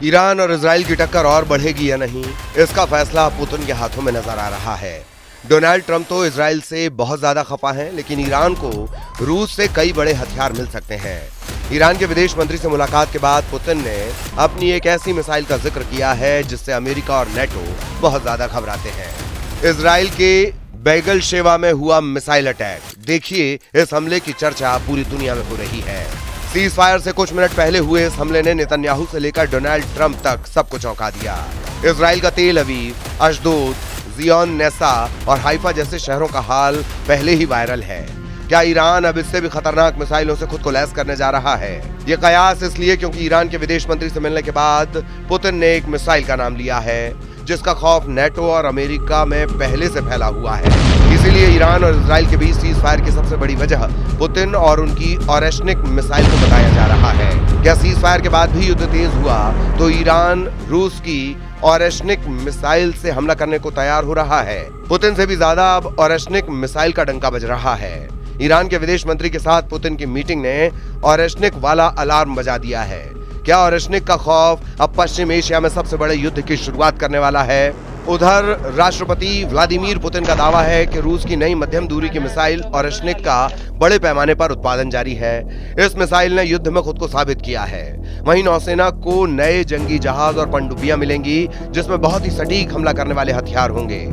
Iran और Israel की टक्कर और बढ़ेगी या नहीं, इसका फैसला पुतिन के हाथों में नजर आ रहा है। डोनाल्ड ट्रंप तो इजराइल से बहुत ज्यादा खफा हैं, लेकिन ईरान को रूस से कई बड़े हथियार मिल सकते हैं। ईरान के विदेश मंत्री से मुलाकात के बाद पुतिन ने अपनी एक ऐसी मिसाइल का जिक्र किया है जिससे अमेरिका और नेटो बहुत ज्यादा घबराते हैं। इजराइल के बैगल शेवा में हुआ मिसाइल अटैक, देखिए इस हमले की चर्चा पूरी दुनिया में हो रही है। सीज फायर से कुछ मिनट पहले हुए इस हमले ने नेतन्याहू से लेकर डोनाल्ड ट्रंप तक सबको चौंका दिया। इजराइल का तेल अवीव, अशदोद, जियोन नेसा और हाइफा जैसे शहरों का हाल पहले ही वायरल है। क्या ईरान अब इससे भी खतरनाक मिसाइलों से खुद को लैस करने जा रहा है? ये कयास इसलिए क्योंकि ईरान के विदेश मंत्री से मिलने के बाद पुतिन ने एक मिसाइल का नाम लिया है जिसका खौफ नेटो और अमेरिका में पहले से फैला हुआ है। इसीलिए ईरान और इजराइल के बीच सीज फायर की सबसे बड़ी वजह पुतिन और उनकी ऑरेशनिक मिसाइल को बताया जा रहा है। क्या सीज फायर के बाद भी युद्ध तेज हुआ तो ईरान रूस की ऑरेशनिक मिसाइल से हमला करने को तैयार हो रहा है? पुतिन से भी ज्यादा अब ऑरेशनिक मिसाइल का डंका बज रहा है। ईरान के विदेश मंत्री के साथ पुतिन की मीटिंग ने ऑरेशनिक वाला अलार्म बजा दिया है। क्या ऑरेशनिक का खौफ अब पश्चिम एशिया में सबसे बड़े युद्ध की शुरुआत करने वाला है? उधर राष्ट्रपति व्लादिमीर पुतिन का दावा है कि रूस की नई मध्यम दूरी की मिसाइल ऑरेशनिक का बड़े पैमाने पर उत्पादन जारी है। इस मिसाइल ने युद्ध में खुद को साबित किया है। वहीं नौसेना को नए जंगी जहाज और पनडुब्बियां मिलेंगी जिसमें बहुत ही सटीक हमला करने वाले हथियार होंगे।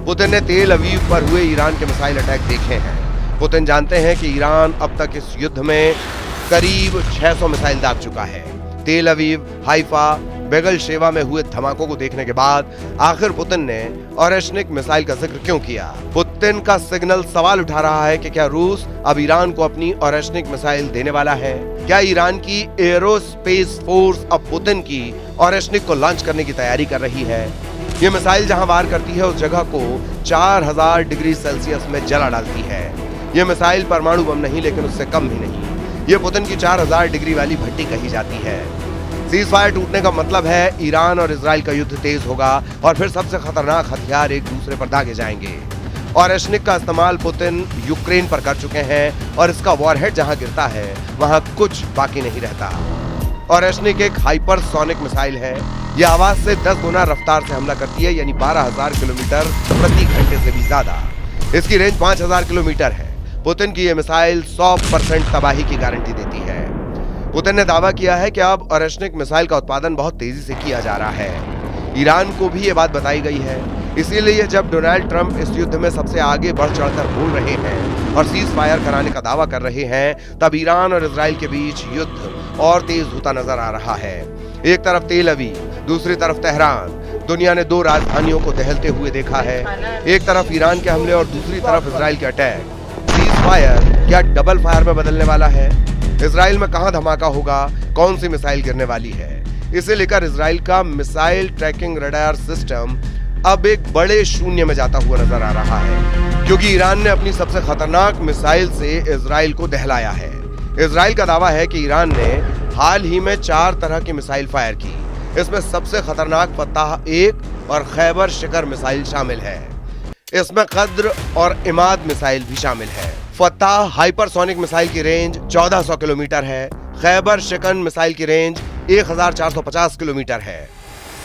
पुतिन ने तेल अवीव पर हुए ईरान के मिसाइल अटैक देखे हैं। पुतिन जानते हैं कि ईरान अब तक इस युद्ध में करीब 600 मिसाइल दाग चुका है। तेल अवीव, हाइफा, बैगल शेवा में हुए धमाकों को देखने के बाद आखिर पुतिन ने ऑरेशनिक मिसाइल का जिक्र क्यों किया? पुतिन का सिग्नल सवाल उठा रहा है कि क्या रूस अब ईरान को अपनी ऑरेशनिक मिसाइल देने वाला है? क्या ईरान की एरोस्पेस फोर्स अब पुतिन की ऑरेशनिक को लॉन्च करने की तैयारी कर रही है? ये मिसाइल जहां वार करती है उस जगह को 4000 डिग्री सेल्सियस में जला डालती है। ये मिसाइल परमाणु बम नहीं, लेकिन उससे कम भी नहीं। ये पुतिन की 4000 डिग्री वाली भट्टी कही जाती है। सीज फायर टूटने का मतलब है ईरान और इजराइल का युद्ध तेज होगा और फिर सबसे खतरनाक हथियार एक दूसरे पर दागे जाएंगे। ऑरेशनिक का इस्तेमाल पुतिन यूक्रेन पर कर चुके हैं और इसका वॉरहेड जहां गिरता है वहां कुछ बाकी नहीं रहता। ऑरेशनिक एक हाइपरसोनिक मिसाइल है। यह आवाज से 10 गुना रफ्तार से हमला करती है, यानी 12,000 किलोमीटर प्रति घंटे से भी ज्यादा। इसकी रेंज 5000 किलोमीटर है। पुतिन की यह मिसाइल 100% तबाही की गारंटी देती है। पुतिन ने दावा किया है कि अब ऑरेशनिक मिसाइल का उत्पादन बहुत तेजी से किया जा रहा है। ईरान को भी ये बात बताई गई है। इसीलिए जब डोनाल्ड ट्रंप इस युद्ध में सबसे आगे बढ़ चढ़कर बोल रहे हैं और सीज फायर कराने का दावा कर रहे हैं, तब ईरान और इजराइल के बीच युद्ध और तेज होता नजर आ रहा है। एक तरफ तेल अवीव, दूसरी तरफ तेहरान। दुनिया ने 2 राजधानियों को दहलते हुए देखा है। एक तरफ ईरान के हमले और दूसरी तरफ इजराइल के अटैक। सीज फायर क्या डबल फायर में बदलने वाला है? इजराइल में कहां धमाका होगा? कौन सी मिसाइल गिरने वाली है? इसे लेकर इजराइल का मिसाइल ट्रैकिंग रडार सिस्टम अब एक बड़े शून्य में जाता हुआ नजर आ रहा है, क्योंकि ईरान ने अपनी सबसे खतरनाक मिसाइल से इजराइल को दहलाया है। इजराइल का दावा है कि ईरान ने हाल ही में 4 तरह की मिसाइल फायर की। इसमें सबसे खतरनाक फताह 1 और खैबर शिकर मिसाइल शामिल है। इसमें कद्र और इमाद मिसाइल भी शामिल है। फताह हाइपरसोनिक मिसाइल की रेंज 1400 किलोमीटर है। खैबर शिकन मिसाइल की रेंज 1450 किलोमीटर है।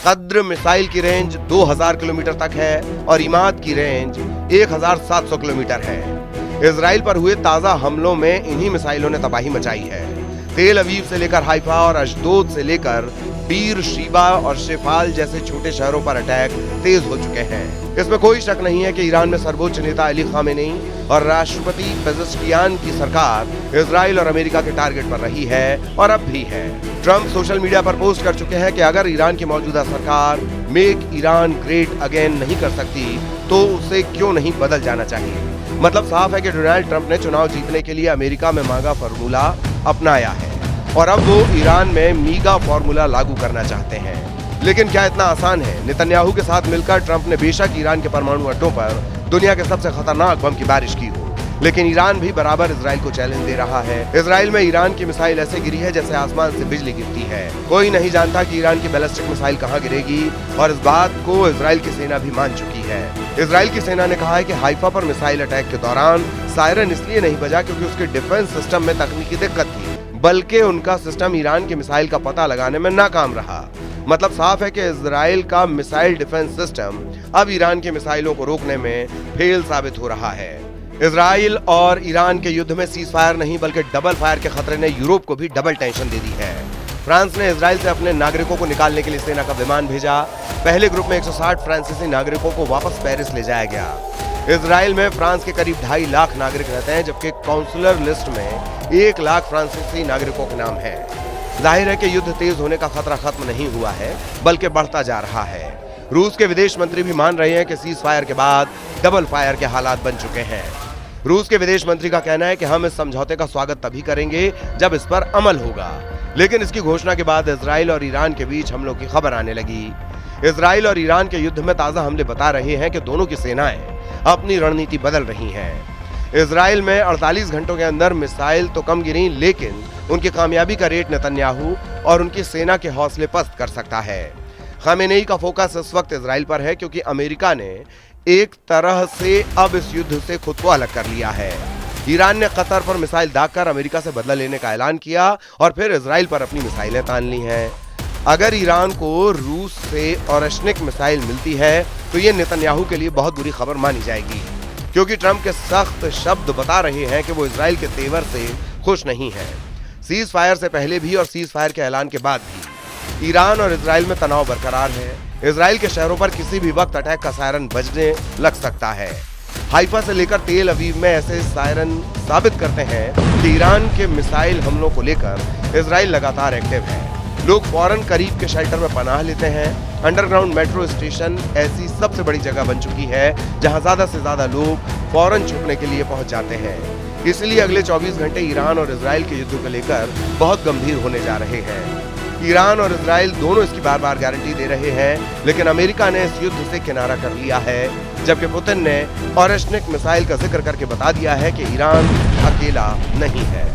कद्र मिसाइल की रेंज 2000 किलोमीटर तक है और इमाद की रेंज 1700 किलोमीटर है। इजराइल पर हुए ताजा हमलों में इन्हीं मिसाइलों ने तबाही मचाई है। तेल अवीव से लेकर हाइफा और अशदोद से लेकर बीर शीबा और शेफाल जैसे छोटे शहरों पर अटैक तेज हो चुके हैं। इसमें कोई शक नहीं है कि ईरान में सर्वोच्च नेता अली खामेनी और राष्ट्रपति पेजेश्कियान की सरकार इजराइल और अमेरिका के टारगेट पर रही है और अब भी है। ट्रंप सोशल मीडिया पर पोस्ट कर चुके हैं कि अगर ईरान की मौजूदा सरकार मेक ईरान ग्रेट अगेन नहीं कर सकती तो उसे क्यों नहीं बदल जाना चाहिए। मतलब साफ है कि डोनाल्ड ट्रंप ने चुनाव जीतने के लिए अमेरिका में मांगा फॉर्मूला अपनाया है और अब वो ईरान में मीगा फॉर्मूला लागू करना चाहते हैं। लेकिन क्या इतना आसान है? नेतन्याहू के साथ मिलकर ट्रंप ने बेशक ईरान के परमाणु अड्डों पर दुनिया के सबसे खतरनाक बम की बारिश की हो, लेकिन ईरान भी बराबर इजराइल को चैलेंज दे रहा है। इजराइल में ईरान की मिसाइल ऐसे गिरी है जैसे आसमान से बिजली गिरती है। कोई नहीं जानता कि ईरान की बैलिस्टिक मिसाइल कहां गिरेगी और इस बात को इजराइल की सेना भी मान चुकी है। इजराइल की सेना ने कहा है कि हाइफा पर मिसाइल अटैक के दौरान सायरन इसलिए नहीं बजा क्योंकि उसके डिफेंस सिस्टम में तकनीकी दिक्कत थी, बल्कि उनका सिस्टम ईरान की मिसाइल का पता लगाने में नाकाम रहा। मतलब साफ है कि इजराइल का मिसाइल डिफेंस सिस्टम अब ईरान के मिसाइलों को रोकने में फेल साबित हो रहा है। इजराइल और ईरान के युद्ध में सीज फायर नहीं बल्कि डबल फायर के खतरे ने यूरोप को भी डबल टेंशन दे दी है। फ्रांस ने इजराइल से अपने नागरिकों को निकालने के लिए सेना का विमान भेजा। पहले ग्रुप में 160 फ्रांसीसी नागरिकों को वापस पेरिस ले जाया गया। इजराइल में फ्रांस के करीब 2.5 लाख नागरिक रहते हैं, जबकि काउंसलर लिस्ट में 1 लाख फ्रांसीसी नागरिकों के नाम है। जाहिर है कि युद्ध तेज होने का खतरा खत्म नहीं हुआ है बल्कि बढ़ता जा रहा है। रूस के विदेश मंत्री भी मान रहे हैं कि सीज फायर के बाद डबल फायर के हालात बन चुके हैं। रूस के विदेश मंत्री का कहना है कि हम इस समझौते का स्वागत तभी करेंगे जब इस पर अमल होगा, लेकिन इसकी घोषणा के बाद इजराइल और ईरान के बीच हमलों की खबर आने लगी। इजराइल और ईरान के युद्ध में ताजा हमले बता रहे हैं कि दोनों की सेनाएं अपनी रणनीति बदल रही हैं। इजराइल में 48 घंटों के अंदर मिसाइल तो कम गिरी, लेकिन उनकी कामयाबी का रेट नेतन्याहू और उनकी सेना के हौसले पस्त कर सकता है। खामेनेई का फोकस इस वक्त इजराइल पर है, क्योंकि अमेरिका ने एक तरह से अब इस युद्ध से खुद को अलग कर लिया है। ईरान ने कतर पर मिसाइल दागकर अमेरिका से बदला लेने का ऐलान किया और फिर इजराइल पर अपनी मिसाइलें तान ली हैं। अगर ईरान को रूस से ऑरेशनिक मिसाइल मिलती है तो ये नेतन्याहू के लिए बहुत बुरी खबर मानी जाएगी, क्योंकि ट्रंप के सख्त शब्द बता रहे हैं कि वो इजराइल के तेवर से खुश नहीं है। सीज फायर से पहले भी और सीज फायर के ऐलान के बाद भी ईरान और इजराइल में तनाव बरकरार है। इजराइल के शहरों पर किसी भी वक्त अटैक का सायरन बजने लग सकता है। हाइफा से लेकर तेल अवीव में ऐसे सायरन साबित करते हैं कि ईरान के मिसाइल हमलों को लेकर इजराइल लगातार एक्टिव है। लोग फौरन करीब के शेल्टर में पनाह लेते हैं। अंडरग्राउंड मेट्रो स्टेशन ऐसी सबसे बड़ी जगह बन चुकी है जहां ज्यादा से ज्यादा लोग फौरन छुपने के लिए पहुंच जाते हैं। इसलिए अगले 24 घंटे ईरान और इजराइल के युद्ध को लेकर बहुत गंभीर होने जा रहे हैं। ईरान और इजराइल दोनों इसकी बार बार गारंटी दे रहे हैं, लेकिन अमेरिका ने इस युद्ध से किनारा कर लिया है, जबकि पुतिन ने ऑरेशनिक मिसाइल का जिक्र करके बता दिया है कि ईरान अकेला नहीं है।